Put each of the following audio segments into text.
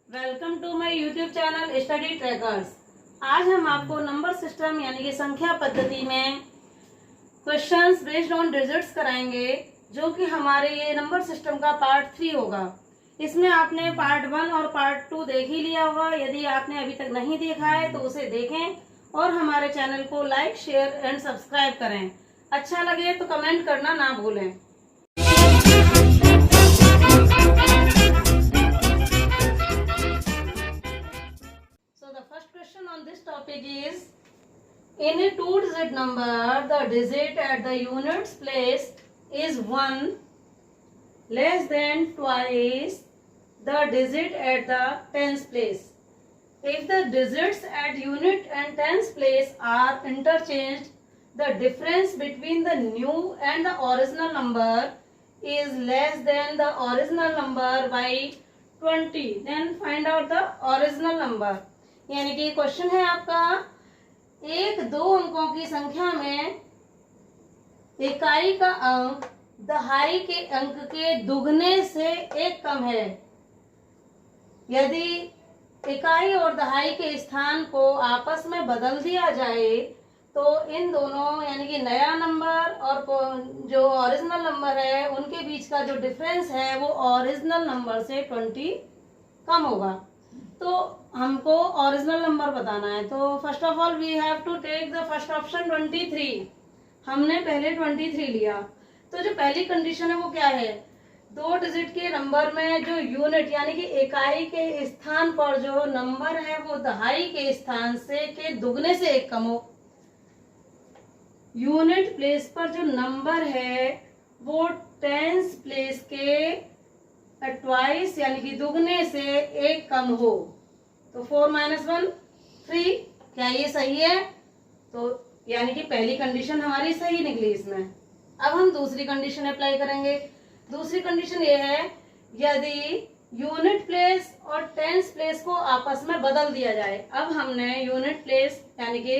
Welcome to my YouTube channel study trackers. आज हम आपको नंबर सिस्टम यानी कि संख्या पद्धति में क्वेश्चंस बेस्ड ऑन डिजिट्स कराएंगे, जो कि हमारे ये नंबर सिस्टम का पार्ट 3 होगा। इसमें आपने पार्ट 1 और पार्ट 2 देख ही लिया होगा। यदि आपने अभी तक नहीं देखा है तो उसे देखें और हमारे चैनल को लाइक, शेयर एंड सब्सक्राइब करें। अच्छा लगे तो कमेंट करना ना भूलें। On this topic is, in a two-digit number, the digit at the units place is 1 less than twice the digit at the tens place. If the digits at unit and tens place are interchanged, the difference between the new and the original number is less than the original number by 20. Then find out the original number. यानी कि question है आपका, एक दो अंकों की संख्या में इकाई का अंक दहाई के अंक के दुगने से एक कम है। यदि इकाई और दहाई के स्थान को आपस में बदल दिया जाए तो इन दोनों यानी कि नया नंबर और जो ओरिजिनल नंबर है उनके बीच का जो डिफरेंस है वो ओरिजिनल नंबर से 20 कम होगा। तो हमको ओरिजिनल नंबर बताना है। तो first of all we have to take the first option 23। हमने पहले 23 लिया। तो जो पहली कंडीशन है वो क्या है, दो डिजिट के नंबर में जो यूनिट यानी कि इकाई के स्थान पर जो नंबर है वो दहाई के स्थान से के दुगने से एक कम हो। यूनिट प्लेस पर जो नंबर है वो टेंस प्लेस के ट्वाइस यानी कि दुगने से एक कम हो। तो 4 - 1 3। क्या ये सही है? तो यानी कि पहली कंडीशन हमारी सही निकली इसमें। अब हम दूसरी कंडीशन अप्लाई करेंगे। दूसरी कंडीशन ये है, यदि यूनिट प्लेस और टेंस प्लेस को आपस में बदल दिया जाए। अब हमने यूनिट प्लेस यानी कि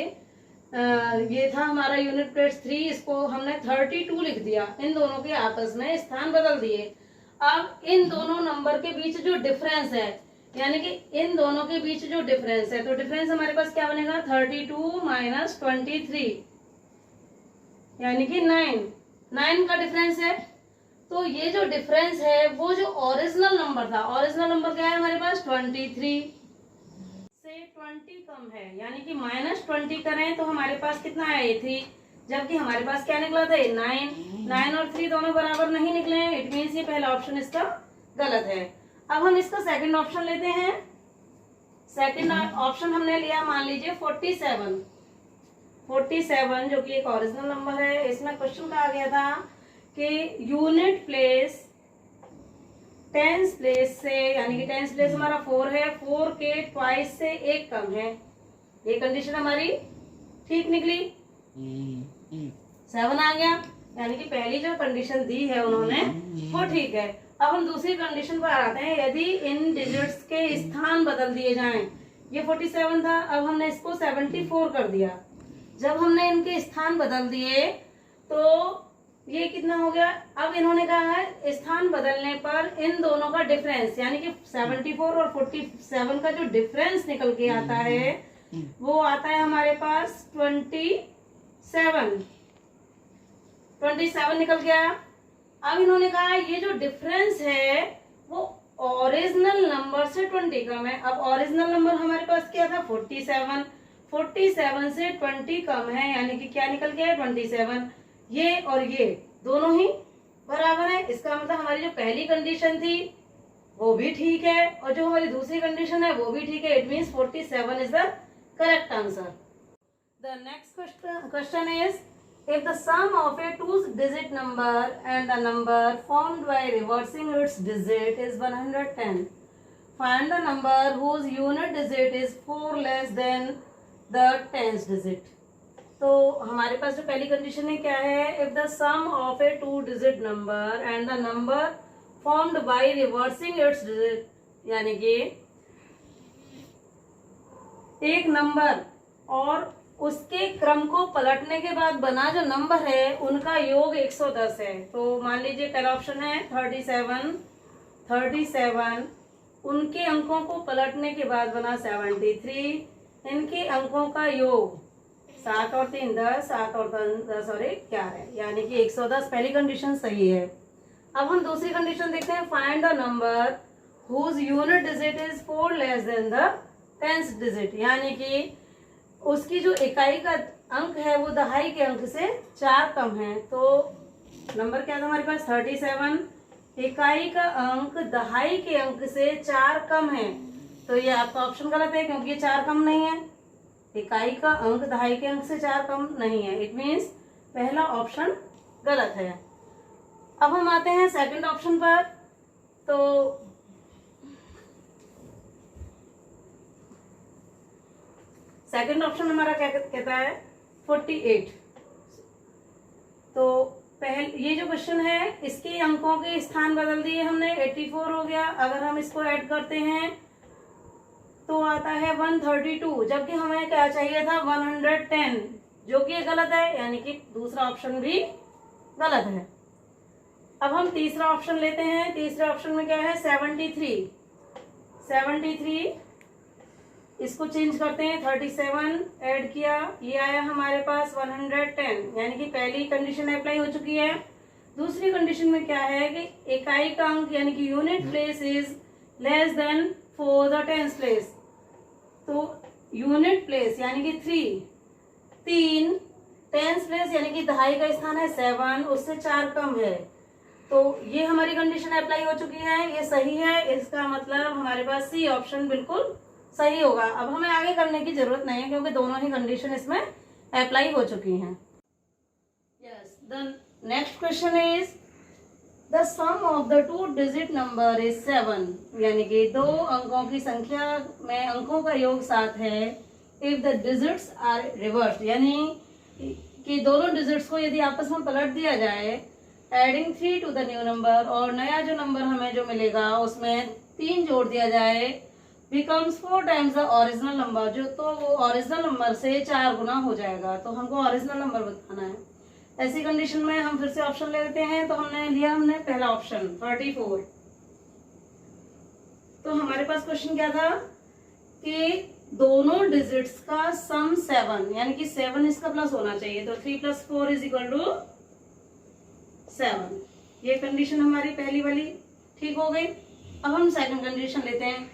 ये था हमारा यूनिट प्लेस 3, इसको हमने 32 लिख दिया। इन दोनों के आपस में स्थान बदल दिए। अब इन दोनों नंबर के बीच जो डिफरेंस है यानी कि इन दोनों के बीच जो डिफरेंस है, तो डिफरेंस हमारे पास क्या बनेगा, 32 - 23 यानी कि 9 का डिफरेंस है। तो ये जो डिफरेंस है वो जो ओरिजिनल नंबर था, ओरिजिनल नंबर क्या है हमारे पास 23 से 20 कम है। यानी कि -20 करें तो हमारे पास कितना है, ये 3, जबकि हमारे पास क्या निकला था, 9 और 3 दोनों बराबर नहीं निकले हैं। इट मीन्स ये पहला ऑप्शन इसका गलत है। अब हम इसका सेकंड ऑप्शन लेते हैं। सेकंड ऑप्शन हमने लिया, मान लीजिए 47 जो कि एक ओरिजिनल नंबर है। इसमें क्वेश्चन कहा गया था कि यूनिट प्लेस टेंस प्लेस से यानी कि टेंस प्लेस हमारा 4 है, 4 के ट्वाइस से एक कम है। ये कंडीशन हमारी ठीक निकली। 7 आ गया, यानी कि पहली जो कंडीशन दी है उन्होंने वो ठीक है। अब हम दूसरी कंडीशन पर आते हैं, यदि इन डिजिट्स के स्थान बदल दिए जाएं। ये 47 था, अब हमने इसको 74 कर दिया। जब हमने इनके स्थान बदल दिए तो ये कितना हो गया। अब इन्होंने कहा है स्थान बदलने पर इन दोनों का डिफरेंस यानी कि 74 और 47 का जो डिफरेंस निकल के आता है वो आता है हमारे पास 27 निकल गया। अब इन्होंने कहा ये जो डिफरेंस है वो ओरिजिनल नंबर से 20 कम है। अब ओरिजिनल नंबर हमारे पास क्या था, 47 से 20 कम है, यानी कि क्या निकल गया, 27। ये और ये दोनों ही बराबर है। इसका मतलब हमारी जो पहली कंडीशन थी वो भी ठीक है और जो हमारी दूसरी कंडीशन है वो भी ठीक है। It means 47 is the correct answer. The next question is, if the sum of a two-digit number and the number formed by reversing its digit is 110, find the number whose unit digit is 4 less than the tens digit. तो हमारे पास जो पहली condition है क्या है, if the sum of a two-digit number and the number formed by reversing its digit, यानी कि एक नंबर और उसके क्रम को पलटने के बाद बना जो नंबर है उनका योग 110 है। तो मान लीजिए पहला ऑप्शन है 37 उनके अंकों को पलटने के बाद बना 73। इनके अंकों का योग 7 और 3 10, 7 और 10 और 1 11, यानी कि 110। पहली कंडीशन सही है। अब हम दूसरी कंडीशन देखते हैं। Find the number whose unit digit is 4 less than the 10th digit, यानी कि उसकी जो इकाई का अंक है वो दहाई के अंक से 4 कम है। तो नंबर क्या था हमारे पास 37। इकाई का अंक दहाई के अंक से 4 कम है, तो ये आपका ऑप्शन गलत है क्योंकि ये 4 कम नहीं है। इकाई का अंक दहाई के अंक से 4 कम नहीं है, इट मीन्स पहला ऑप्शन गलत है। अब हम आते हैं सेकंड ऑप्शन पर। तो सेकंड ऑप्शन हमारा क्या कहता है 48। तो पहले ये जो क्वेश्चन है इसके अंकों के स्थान बदल दिए हमने, 84 हो गया। अगर हम इसको ऐड करते हैं तो आता है 132, जबकि हमें क्या चाहिए था 110, जो कि गलत है, यानी कि दूसरा ऑप्शन भी गलत है। अब हम तीसरा ऑप्शन लेते हैं। तीसरे ऑप्शन में क्या है 73। इसको चेंज करते हैं, 37 ऐड किया, ये आया हमारे पास 110, यानी कि पहली कंडीशन अप्लाई हो चुकी है। दूसरी कंडीशन में क्या है कि इकाई का अंक यानी कि unit place is less than 4 the 10th place. तो यूनिट प्लेस यानी कि 3 10th प्लेस यानी कि दहाई का स्थान है 7, उससे 4 कम है। तो ये हमारी कंडीशन अप्लाई हो चुकी है, ये सही है। इसका मतलब हमारे पास सी ऑप्शन बिल्कुल सही होगा। अब हमें आगे करने की जरूरत नहीं है क्योंकि दोनों ही कंडीशन इसमें अप्लाई हो चुकी हैं। Yes, the next question is the sum of the 2 digit number is 7, यानी कि 2 अंकों की संख्या में अंकों का योग 7 है। If the digits are reversed, यानी कि दोनों डिजिट्स को यदि आपस में पलट दिया जाए, adding 3 to the new number, और नया जो नंबर हमें जो मिलेगा उसमें 3 जोड़ दिया जाए, becomes 4 times the original number, जो तो वो ओरिजिनल नंबर से 4 गुना हो जाएगा। तो हमको ओरिजिनल नंबर बताना है। ऐसी कंडीशन में हम फिर से ऑप्शन ले लेते हैं। तो हमने लिया पहला ऑप्शन 34। तो हमारे पास क्वेश्चन क्या था कि दोनों डिजिट्स का सम 7, यानी कि 7 इसका प्लस होना चाहिए। तो 3 + 4 = 7। ये कंडीशन हमारी पहली वाली ठीक हो गई। अब हम सेकंड कंडीशन लेते हैं।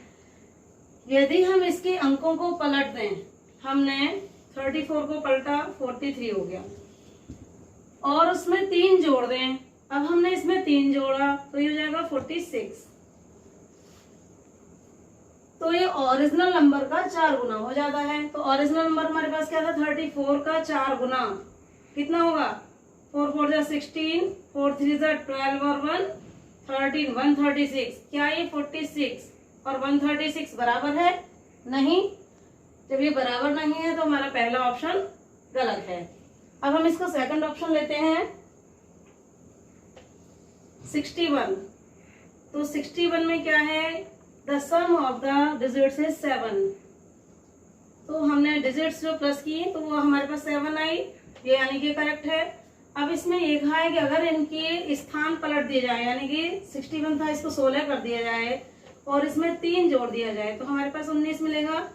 यदि हम इसके अंकों को पलट दें, हमने 34 को पलटा 43 हो गया, और उसमें 3 जोड़ दें। अब हमने इसमें 3 जोड़ा तो ये हो जाएगा 46। तो ये ओरिजिनल नंबर का 4 गुना हो जाता है। तो ओरिजिनल नंबर हमारे पास क्या था 34 का 4 गुना कितना होगा 4 4 जा 16, 4 3 जा 12 और 1 13, 136। क्या ये 46 और 136 बराबर है? नहीं। जब ये बराबर नहीं है तो हमारा पहला ऑप्शन गलत है। अब हम इसको सेकंड ऑप्शन लेते हैं 61। तो 61 में क्या है the sum of the digits is 7। तो हमने डिजिट्स जो प्लस किए तो वो हमारे पास 7 आई, ये यानी कि करेक्ट है। अब इसमें ये कहा है कि अगर इनके स्थान पलट दिए जाए, यानी कि 61 था इसको 16 कर दिया जाए और इसमें 3 जोड़ दिया जाए तो हमारे पास 19 मिलेगा।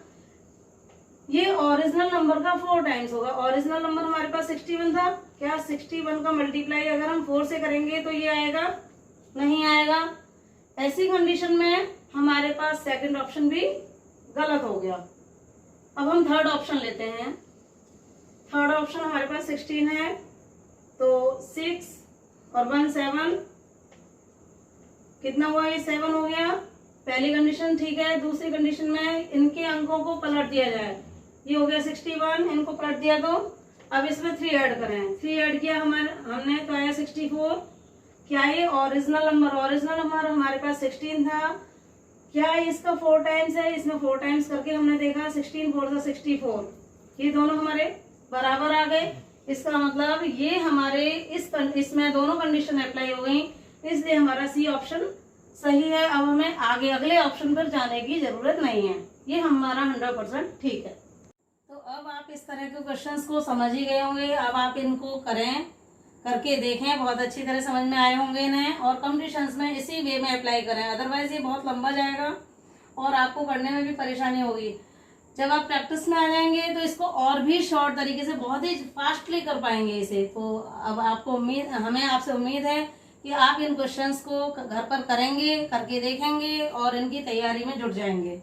ये ओरिजिनल नंबर का 4 टाइम्स होगा। ओरिजिनल नंबर हमारे पास 61 था, क्या 61 का मल्टीप्लाई अगर हम 4 से करेंगे तो ये आएगा? नहीं आएगा। ऐसी कंडीशन में हमारे पास सेकंड ऑप्शन भी गलत हो गया। अब हम थर्ड ऑप्शन लेते हैं। थर्ड ऑप्शन हमारे पास 16 है, तो 6 और 1 7, कितना हुआ? ये 7 हो गया। पहली कंडीशन ठीक है। दूसरी कंडीशन में इनके अंकों को पलट दिया जाए, ये हो गया 61, इनको पलट दिया तो अब इसमें 3 ऐड करें। 3 ऐड किया हमने तो आया 64। क्या ये ओरिजिनल नंबर? ओरिजिनल नंबर हमारे पास 16 था। क्या इसका 4 टाइम्स है? इसमें 4 टाइम्स करके हमने देखा 16 4 सा 64, ये दोनों हमारे बराबर आ गए। इसका मतलब ये हमारे इसमें दोनों कंडीशन अप्लाई हो गई, इसलिए हमारा सी ऑप्शन सही है। अब हमें आगे अगले ऑप्शन पर जाने की जरूरत नहीं है, ये हमारा 100% ठीक है। तो अब आप इस तरह के क्वेश्चंस को समझ ही गए होंगे। अब आप इनको करें, करके देखें, बहुत अच्छी तरह समझ में आए होंगे इन्हें, और कॉम्पिटिशन्स में इसी वे में अप्लाई करें, अदरवाइज ये बहुत लंबा जाएगा और आपको पढ़ने में भी परेशानी होगी। जब आप प्रैक्टिस में आ जाएंगे तो इसको और भी शॉर्ट तरीके से बहुत ही फास्टली कर पाएंगे इसे। तो अब आपको हमें आपसे उम्मीद है कि आप इन क्वेश्चंस को घर पर करेंगे, करके देखेंगे और इनकी तैयारी में जुट जाएंगे।